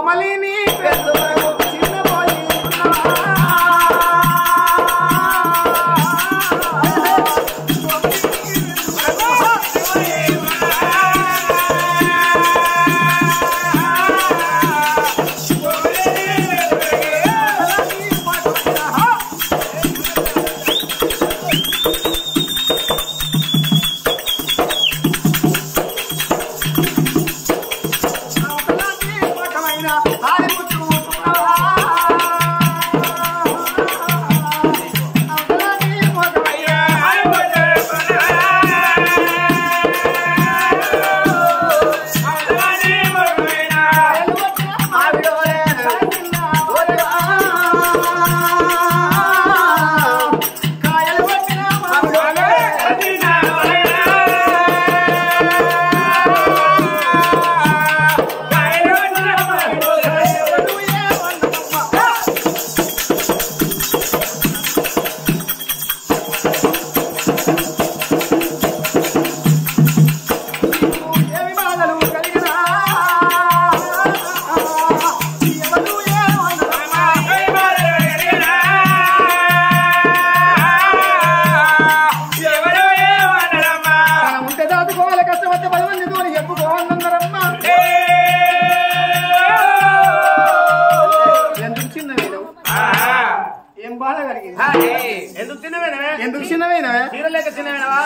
కోమలిని చిన్న పోయి ఎందుకు చిన్నవేనవా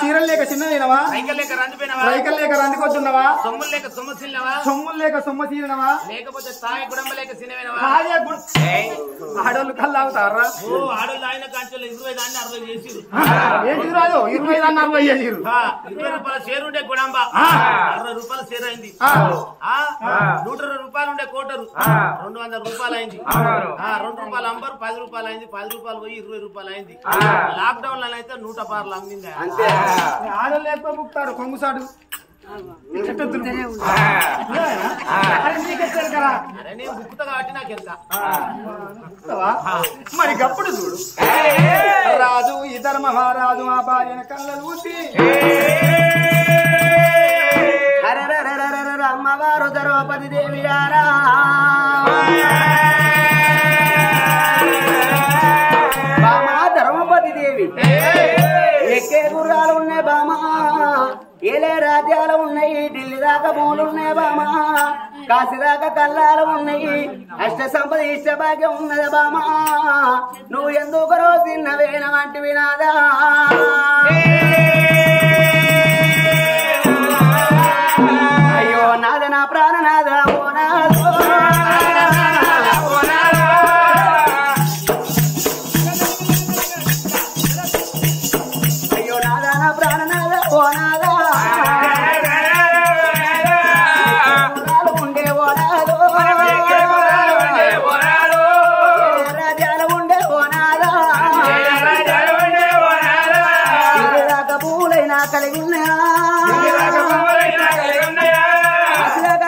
చీరలు లేక చిన్నవేనవా రైకలు లేక రందుకొచ్చున్నావా సొమ్ములు లేక సొమ్మ తీరినవా లేకపోతే తాయి గుడంబ లేక సినిమా ఆడోళ్ళు కళ్ళు అవుతారా ఆడోళ్ళు ఆయన కంచెలు 20 దాన్ని 60 చేసిరు ఏంటి రాదు 20 దాన్ని 60 చేసిరు 20 రూపాయల షేర్ ఉండే గుడంబ 60 రూపాయల షేర్ అయింది 120 రూపాయలు ఉండే కోటరు 200 రూపాయలు అయింది 2 రూపాయలు అంబరు 10 రూపాయలు అయింది 10 రూపాయలు పోయి 20 రూపాయలు అయింది లాక్డౌన్ లో అయితే 100 అమ్మింది ఆడోళ్ళు ఎక్కువ బుక్తారు కొంగుసాడు కాబట్టి నాకు ఎంత మరి గప్పుడు చూడు రాజు ఇద్దరు మహారాజు ఆ భార్యను కళ్ళ చూసి అమ్మవారు ద్రౌపది దేవి గారా బామా ధర్మపతి దేవి ఎక్కే గుర్రాలు ఉన్నాయి బామా ఏలే రాజ్యాలు ఉన్నాయి ఢిల్లీ దాకా భూములు ఉన్నాయి బామా కాశీ దాకా కల్లాలు ఉన్నాయి అష్ట సంపద ఇష్ట భాగ్యం ఉన్నది బామా నువ్వు ఎందుకు రోజు తిన్నవేన వంటి వినాదా అయ్యో నాద నా ప్రాణనాద ఓ నాదో అయ్యో నాద నా ప్రాణనాద ఓ నాదా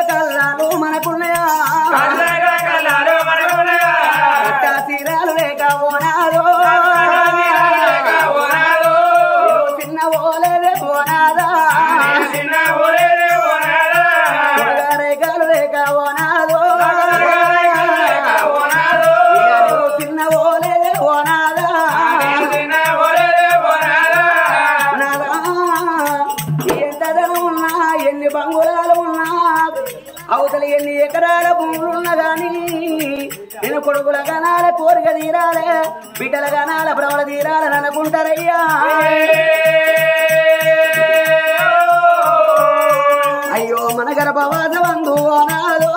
కల్లాలు మనకున్నాయా తీరాలు లేక ఓనాదో చిన్న ఓలేదే ఓనాదా రేఖలు లేక ఓనాదో చిన్న ఓలేదే ఓనాదా ఎన్ని బంగుళాలు ఉన్నా అవతల ఎన్ని ఎకరాల భూములున్నా గాని నేను కొడుకుల గనాల కోరిక తీరాలే బిడ్డల గనాల ప్రవల తీరాలని అనుకుంటారయ్యా అయ్యో మన గర్భవాస బంధు అనాలో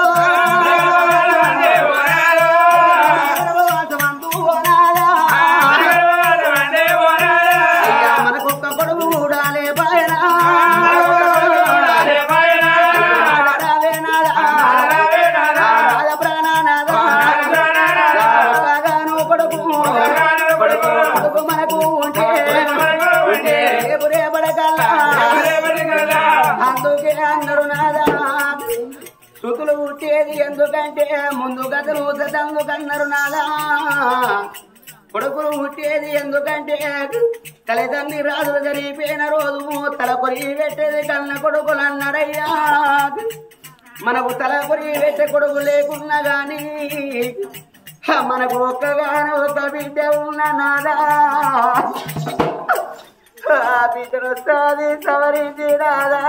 మనకొక్క కొడుకు కూడా లేపాయనా మనకు అందుకే అందరు నాదా సుతులు పుట్టేది ఎందుకంటే ముందు గతలు తందుకన్నారు నాదా కొడుకులు పుట్టేది ఎందుకంటే తల్లిదండ్రి రాజులు జరిగిపోయిన రోజు తల కొరి పెట్టేది కన్న కొడుకులు అన్నారయ్యా మనకు తలపురి వెచ్చ కొడుకు లేకున్నా గాని మనకు ఒక్కగానే ఒక బిడ్డ ఉన్న నాదా ఆ బిడ్డను సాది సవరించి రాదా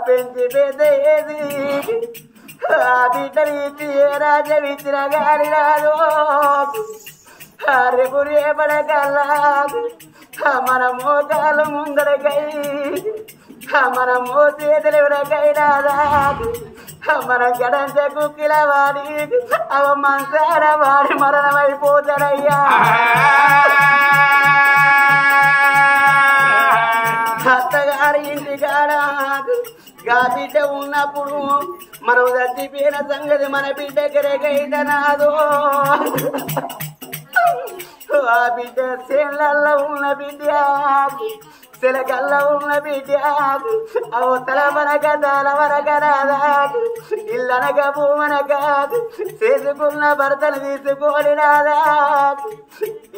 పెంచి పెద్దది ఆ బిడ్డని ఇచ్చి ఏ రాజ్యం ఇచ్చిన గాని రాదు రేపు రేపడకల్లా మన మోకాలు ముందరకై మన మోసేతులు ఎవరికై రాదా మన గడంచ కుక్కిల వాడి అవ మంచార వాడి మరణమైపోతారయ్యా అత్తగారి ఇంటి కాడ గా బిడ్డ ఉన్నప్పుడు మనం చచ్చిపోయిన సంగతి మన బిడ్డ కెరగైతనాదో ఆ బిడ్డ చేళ్ళల్లో ఉన్న బిడ్డ చిలకల్లో ఉన్న బిడ్డ అవతల మనక తల మనక రాదా ఇల్లనక భూమనక చేసుకున్న భర్తను తీసుకొని రాదా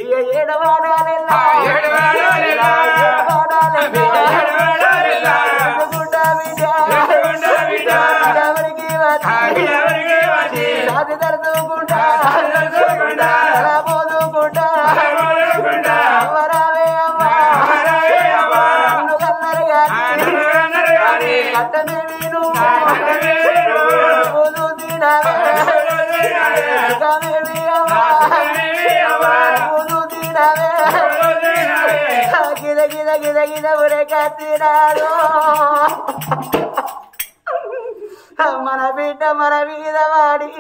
ఇక ఏడవాడాలెల్లా ఎవరికి రాతి తరుచుకుంటా అలా పోదుకుంటా అవరావే అమ్మ కన్నరు గాని కట్టమే వీను పోదు తీరావే పోదు తీరావే గిద గిద గిద గిద ఉరే కత్తిరాడు మన బిడ్డ మన మీద వాడి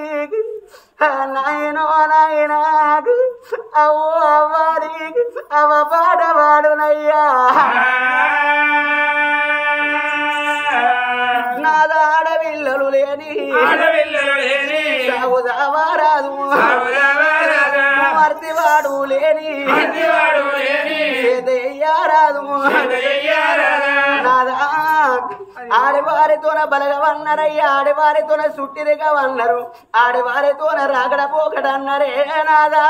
నాయనో నాయనాకు అవ్వో అవ్వాడి అవ పాడవాడునయ్యా నాద ఆడపిల్లలు లేని సాగుదావారాదు మర్తివాడు లేని చేదయ్యారాదు నాదా ఆడవారితోన బలగవన్నరయ్యా ఆడవారితోన సుట్టిదిగా వన్నారు ఆడవారితోన రాగడ పోకడన్నరే నాదా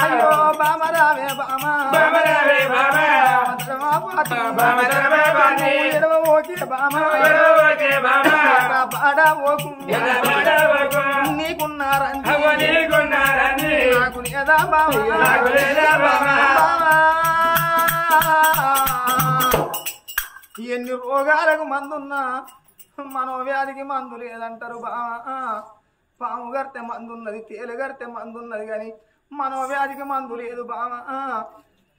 అయ్యో బామరావే బామా నీకున్నారని నాకు లేదా ఎన్ని రోగాలకు మందున్నా మనోవ్యాధికి మందు లేదంటారు బావా పాము గడితే మందున్నది తేలు గడితే మందున్నది కానీ మనోవ్యాధికి మందు లేదు బావా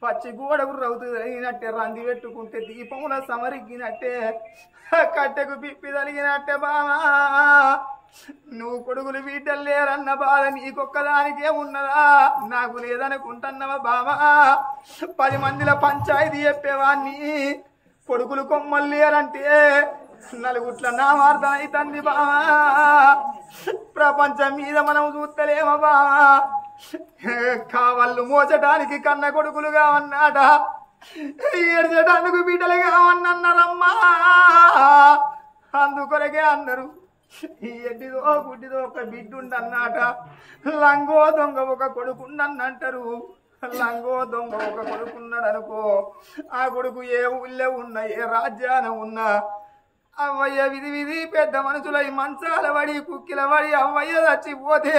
పచ్చి గోడకు రౌతు తగినట్టే రంది పెట్టుకుంటే దీపముల సమరిగినట్టే కట్టెకు పిప్పి తలిగినట్టే బావా నువ్వు కొడుకులు బిడ్డలు లేరన్న బాధ నీకొక్కదానికే ఉన్నదా నాకు లేదనుకుంటున్నావా బావా 10 మందిల పంచాయతీ చెప్పేవాన్ని కొడుకులు కొమ్మలు లేరంటే నలుగుట్ల నా వార్త అవుతుంది బావా ప్రపంచం మీద మనం చూస్తలేమా బావా కావాళ్ళు మోచడానికి కన్న కొడుకులుగా అన్నాట ఏడ్చడానికి బిడ్డలుగా అన్నన్నారమ్మా అందుకొరకే అన్నారు ఎడ్డిదో గుడ్డిదో ఒక బిడ్డుండన్నాట లంగో దొంగ ఒక కొడుకుండన్నంటారు లంగో దొంగ ఒక కొడుకున్నాడు అనుకో ఆ కొడుకు ఏ ఊళ్ళో ఉన్నా ఏ రాజ్యాన ఉన్నా అవ్వయ్య విధి విధి పెద్ద మనుషులై మంచాల పడి కుక్కిల పడి అవ్వయ్య చచ్చిపోతే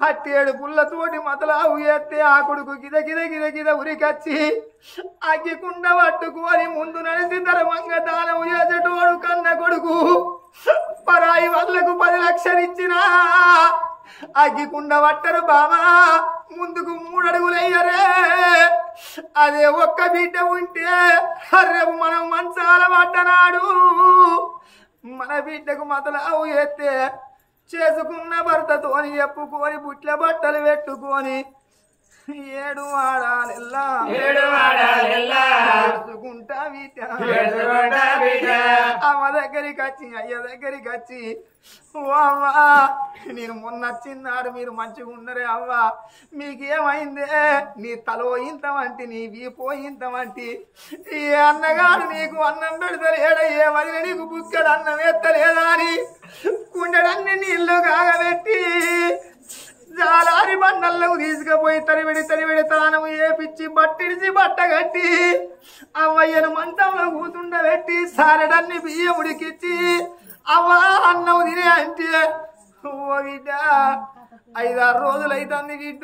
అట్టేడు పుల్లతోటి మతలావు ఎత్తే ఆ కొడుకు గిద గిద గిద గిద ఉరికచ్చి అగ్గికుండ పట్టుకొని ముందు నడిచి ధర్మంగ దానం చేసేటోడు కన్న కొడుకు పరాయి వాళ్ళకు 10 లక్షలు ఇచ్చినా అగ్గికుండ పట్టరు బామా ముందుకు 3 అడుగులయ్యరే అదే ఒక్క బిడ్డ ఉంటే రేపు మనం మంచాల పట్టనాడు మన బిడ్డకు మతలావు ఎత్తే చేసుకున్న భర్తతోని చెప్పుకొని బుట్ల బట్టలు పెట్టుకొని 7 వాడాలెల్లా అమ్మ దగ్గరికి వచ్చి అయ్య దగ్గరికి వచ్చి ఓ అవ్వా నేను మొన్న వచ్చిన్నాడు మీరు మంచిగా ఉన్నరే అవ్వా మీకేమైందే నీ తలో ఇంతమంటి నీ వీపో ఇంతమంటి ఏ అన్నగాడు నీకు అన్నం పెడతలేడా ఏ వదిలి నీకు బుక్కడు అన్నం ఎత్తలేదా అని కుండడన్ని నీళ్లు కాగబెట్టి జాలారి బండల్లోకి తీసుకుపోయి తరివిడి తానము ఏపిచ్చి ఇచ్చి బట్టిడిచి బట్టగట్టి అవ్వయ్యను మంచంలో కూతుండబెట్టి సారెడన్ని బియ్యం ఉడికిచ్చి అవ్వ అన్నం తినే అంటే ఓ బిడ్డ 5-6 రోజులైతుంది బిడ్డ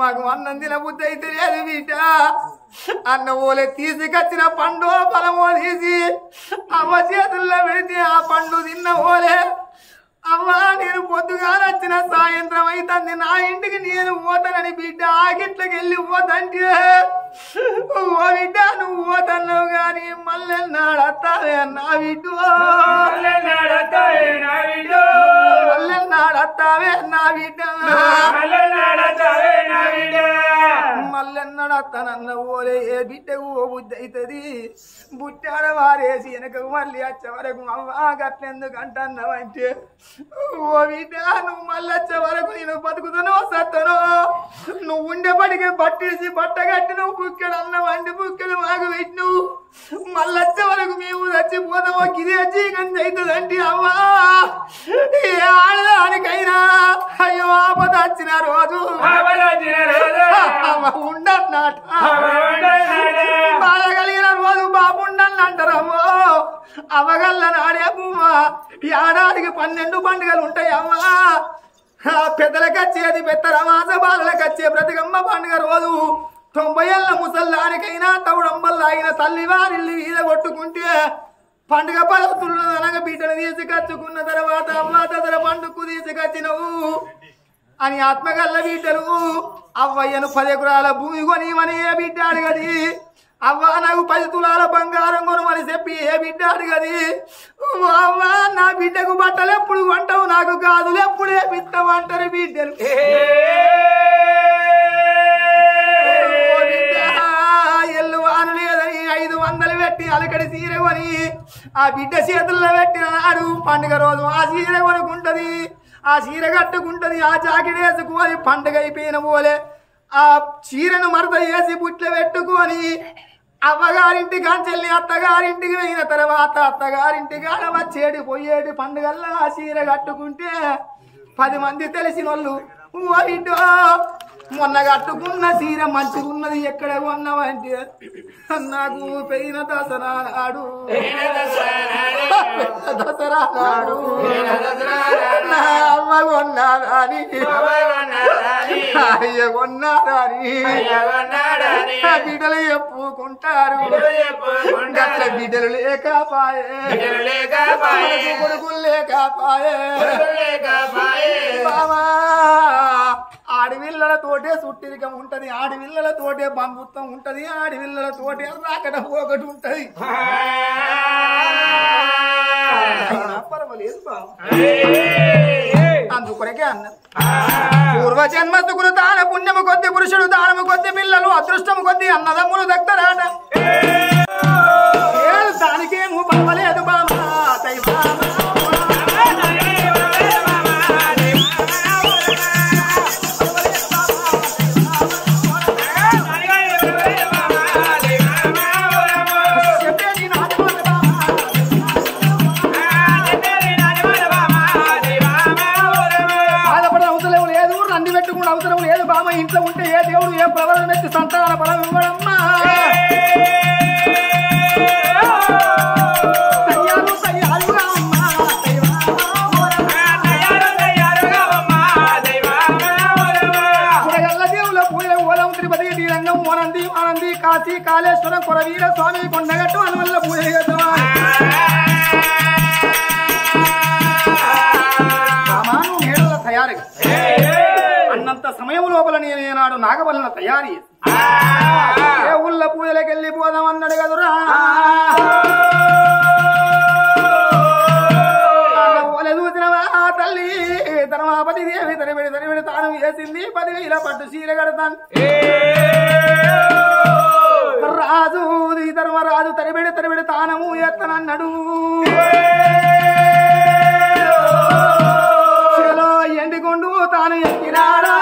మాకు అన్నం తిన బుద్ధి అయితే లేదు బిడ్డ అన్న ఓలే తీసుకొచ్చిన పండు పొలమో తీసి అవ్వ చేతుల్లో పెడితే ఆ పండు తిన్న ఓలే అమ్మా నేను పొద్దుగా వచ్చిన సాయంత్రం అవుతుంది నా ఇంటికి నేను పోతానని బిడ్డ ఆగిట్లకి వెళ్ళి పోతంటే ఓ బిడ్డ నువ్వు పోతున్నావు గాని మళ్ళీ నాడత్తావే నా బిడ్డ మళ్ళీ నాడత్తావే నా బిడ్డ మళ్ళీ నడత్తానన్న ఓలే ఏ బిడ్డకు ఓ బుద్ధి అవుతుంది బుట్టాడ వారేసి వెనకకు మళ్ళీ వచ్చే వరకు అవ్వా గట్లెందుకు అంటున్నావంటే ఓ బిడ్డ నువ్వు మళ్ళీ వచ్చే వరకు నేను బతుకుతానో సత్తానో నువ్వు ఉండేపటికి బట్టేసి బట్ట కట్టి నువ్వు బుక్కెడు అన్నం వండి బుక్కెడు మాకు పెట్టి నువ్వు మళ్ళీ వచ్చే వరకు మేము చచ్చిపోతామో గిరి చీకటి అవుతుందంటే అవ్వా ఏ ఆడదానికైనా అయ్యో ఆపద వచ్చిన రోజు ఉండన్నట బాధ కలిగిన రోజు బాబుండని అంటారమ్మో అవగల్ల నాడే బుమ్మ ఏడాదికి 12 పండుగలు ఉంటాయి అమ్మా పెద్దలకు వచ్చేది పెద్ద రమాస బాలలకు వచ్చే బ్రతికమ్మ పండుగ రోజు 90 ఏళ్ళ ముసల్లానికైనా తౌడంబల్లాగిన తల్లి వారిల్లు ఈద కొట్టుకుంటే పండుగ పదవుతున్న అనగా బిడ్డను తీసుకొచ్చుకున్న తర్వాత అమ్మ తదర పండుగకు తీసుకొచ్చినవు అని ఆత్మగల్ల బిడ్డలు అవ్వయ్యను 10 ఎకరాల భూమి కొనివని ఏ బిడ్డ అడగది అవ్వ నాకు 10 తులాల బంగారం కొనమని చెప్పి ఏ బిడ్డ అడగది అవ్వ నా బిడ్డకు బట్టలు ఎప్పుడు కొంటావు నాకు గాజులు ఎప్పుడు వేపిస్తామంటారు బిడ్డలు ఎల్లు వాను లేదని 500 పెట్టి అలకడి చీర కొని ఆ బిడ్డ చేతుల్లో పెట్టిన నాడు పండుగ రోజు ఆ చీర కొనుక్కుంటది ఆ చీర కట్టుకుంటది ఆ జాకెట్ వేసుకొని పండుగ అయిపోయిన పోలే ఆ చీరను మరత వేసి బుట్ల పెట్టుకొని అవ్వగారింటి కాంచెల్లి అత్తగారింటికి పోయిన తర్వాత అత్తగారింటికి ఆడ వచ్చేటి పోయేటి పండుగల్లో ఆ చీర కట్టుకుంటే 10 మంది తెలిసిన వాళ్ళు మొన్న కట్టుకున్న చీర మంచిగున్నది ఎక్కడ కొన్నావంటే నాకు పెయిన దసరా నాడు దసరా నాడు నా అమ్మ కొన్నాదని అయ్య కొన్నాదని బిడ్డలు చెప్పుకుంటారు గట్ల బిడ్డలు లేకపాయే కొడుకులు లేకపాయే బావా ఆడవిల్లలతోటే సుట్టిరికం ఉంటది ఆడవిల్లలతోటే బంధుత్వం ఉంటది ఆడవిల్లలతోటే రాకడ పోకటి ఉంటది పర్వాలేదు అందుకొరకే అన్న పూర్వజన్మ సుకృతాన పుణ్యము కొద్ది పురుషుడు దానము కొద్ది పిల్లలు అదృష్టము కొద్ది అన్నదమ్ములు దగ్గరాట దానికేమో పర్వాలేదు బామా అవసరం లేదు బామ ఇంట్లో ఉంటే ఏ దేవుడు ఏ ప్రవరణ ఎత్తి సంతాన బలం ఇవ్వడమ్మా దేవుల పూజ ఓలం తిరుపతి శ్రీరంగం మోనంది ఆనంది కాశీ కాళేశ్వరం కొరవీర స్వామి కొండగట్టు అనువల్ల పూజ చేద్దామా తయారుగా అన్నంత సమయం లోపల నేను ఏనాడు నాగబలన తయారీ ఏ ఊళ్ళ పూజలకు వెళ్ళిపోదామన్నాడు కదురా చూసినవా తల్లి ధర్మాపతి దేవి తరిబడి తాను వేసింది 10,000 పట్టు చీర కడతాను రాజు ధర్మరాజు తరిబడి తానము ఎత్తనన్నాడు ఎండికొండు తాను ఎక్కినాడా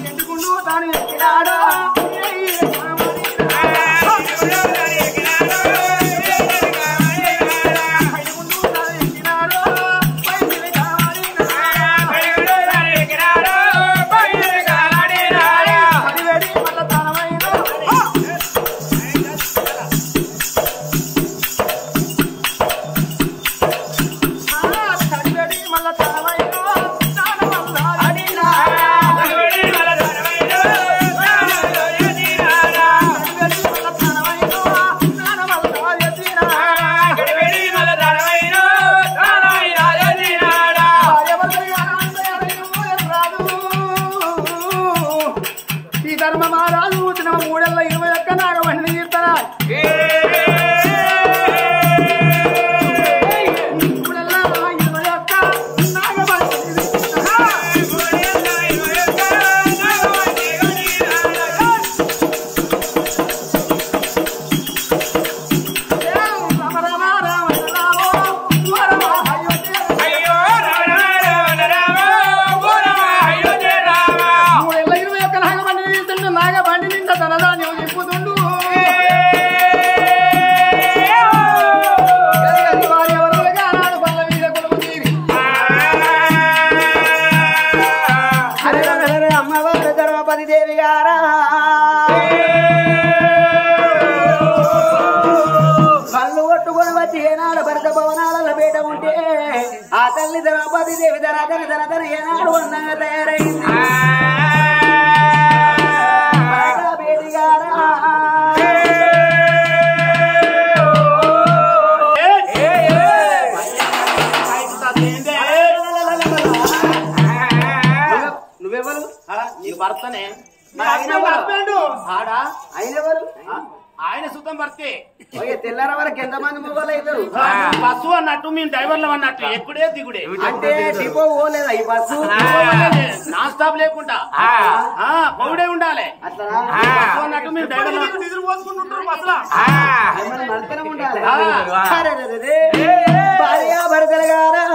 ఎండికొండు తాను ఎక్కినాడా ధర్మ మహారాజు వచ్చిన 321 నాగబండిని తీస్తారా ఆ తల్లి ద్రౌపది దేవి ధనధన ఏనాడు అందంగా తయారైంది బేటిగారా నువ్వెవరు నీ భర్తనే ఆడా అయినెవరు ఆయన సుతం భర్తే తెల్లార వరకు ఎంతమంది మొగలు అవుతారు బస్సు అన్నట్టు మేము డ్రైవర్లు అన్నట్టు ఎప్పుడే దిగుడే అంటే డిపో పోలేదా ఈ బస్సు నాన్ స్టాప్ లేకుండా పౌడే ఉండాలి అట్లా బస్సు అన్నట్టు మేము డ్రైవర్లు నడతనే ఉండాలి భార్యా భర్తలు గారా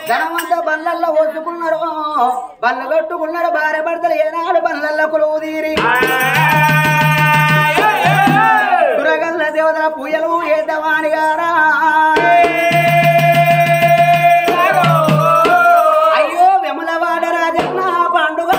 ధనమంతా బండ్లల్లో ఒట్టుకున్నారు బండ్లు కట్టుకున్నారు భార్య భర్తలు ఏనాడు బండ్లల్లో కొలువు తీరి దురగల్ల దేవతల పూజలు ఏదవాణి గారా అయ్యో వెములవాడ రాజన్న పండుగ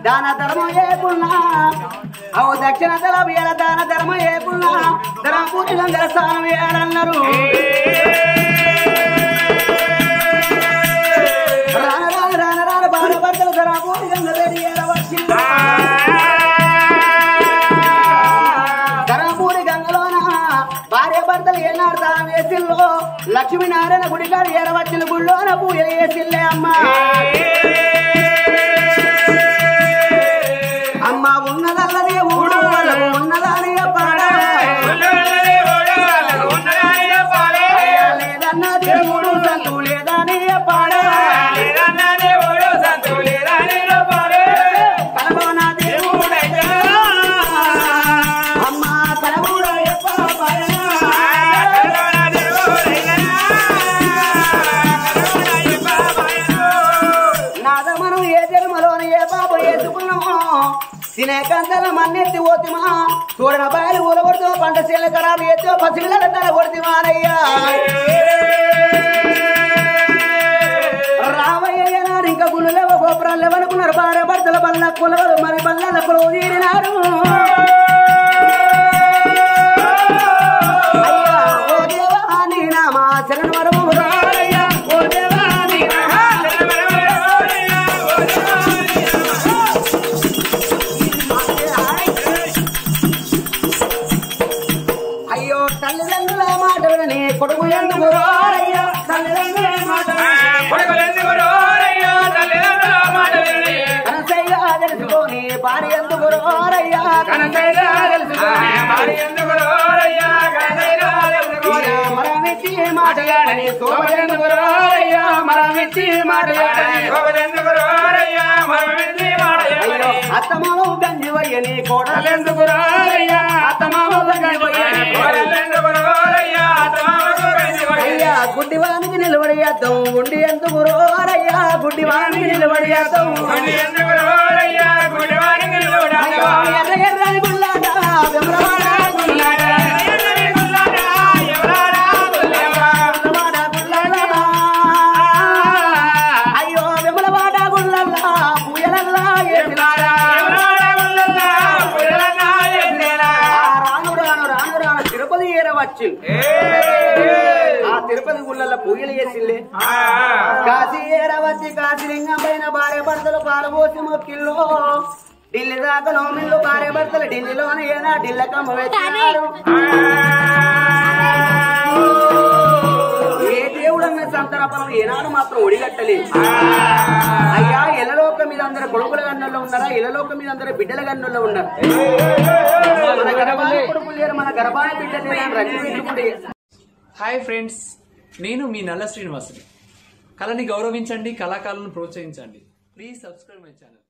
దాన ధర్మం ఏకున్నా అవు దక్షిణ తల వేల దాన ధర్మం ఏకున్నా ధర్మపూర్తి గంగల స్నానం వేయాలన్నారు రాన భార్య భర్తలు ధర్మపూర్తి గంగ వచ్చింది ధర్మపూరి గంగలోన భార్య భర్తలు ఏనాడు తాను వేసిల్లో లక్ష్మీనారాయణ గుడికాడు ఏరవచ్చిన గుళ్ళోన పూజలు వేసిల్లే అమ్మా అమ్మ ఉన్నదల్లదే ఊడు ఉన్నదాని లేదన్నా దేవుడు సంతు లేదని కలవనా దేవుడు అమ్మ కలవుడు నాద మనం ఏ జన్మలోని ఏ బాబు వేసుకున్నామో తినే కంతల మన్నెత్తి పోతిమా చూడన బాయలు ఊరగొడుతూ పంట చేల ఖరాబు ఎత్తో పసిపిల్లల తల కొడుతిమానయ్యా రామయ్య నాడు ఇంకా గుళ్ళెవ గోపురాలు ఎవరుకున్నారు భార్య భర్తల బల్ల కులవలు మరి బల్లల కులవు తీరినారు అయ్యా ఓ దేవా నీ నామా శరణ వరము రాయ్యా ఓ దేవా నీ నామా అయ్యో తల్లిదండ్రుల మాట వినని కొడుకు ఎందుకు రాయ్యా తల్లిదండ్రుల మాట తెలుసుకొని భార్య ఎందుకు రాయ్యా కనకైనా తెలుసుకోని మరి ఎందుకురోరయ్యా కనకైనా తెలుసుకోని మరమిచ్చి మాటలాడని సోమరెందుకురోరయ్యా మరమిచ్చి మాటలాడని సోమరెందుకురోరయ్యా మరమిచ్చి మాటలాడని అత్తమావు గంజి వయ్యని కోడలెందుకురోరయ్యా అత్తమావు గంజి వయ్యని కోడలెందుకురోరయ్యా అత్తమావు గంజి వయ్యని గుడ్డివానికి నిలబడియాతం ఉండి ఎందుకు రోరయ్యా గుడ్డివానికి నిలబడియాతం ఉండి ఎందుకు రోరయ్యా గుడ్డివానికి నిలబడియాతం ఎర్రని గుల్లాట వెమ్రవాడ గుల్లాట ఎర్రని గుల్లాట ఎవరాడ వెమ్రవాడ గుల్లాట అయ్యో వెమ్రవాడ గుల్లల్లా పూయలల్లా ఎవరాడ గుల్లల్లా పూయలల్లా ఎన్నేలా రాను రాను రాను రాను తిరుపతి ఏరవచ్చు ఆ తిరుపతి గుళ్ళల్లో పూజలు చేసిల్లే కాశీ ఏరవచ్చి కాశీలింగం పైన భార్య భర్తలు పాలబోసి మొక్కిల్లో ఢిల్లీ దాకా నోమిళ్ళు భార్య భర్తలు ఢిల్లీలోనే ఏనా ఢిల్లకమ్మ వచ్చారు ఏ దేవుడన్న సంతరపనం ఏనాడు మాత్రం ఒడిగట్టలేదు అయ్యా ఇలలోక మీద అందరూ కొడుకుల గన్నుల్లో ఉన్నారా ఇలలోక మీద అందరూ బిడ్డల గన్నుల్లో ఉన్నారు మన గర్భాన కొడుకులు లేరు మన గర్భాన బిడ్డలు లేరు అని రచ్చి పెట్టుకుంటే హాయ్ ఫ్రెండ్స్, నేను మీ నల్ల శ్రీనివాసుని. కళని గౌరవించండి, కళాకారులను ప్రోత్సహించండి. Please subscribe my channel.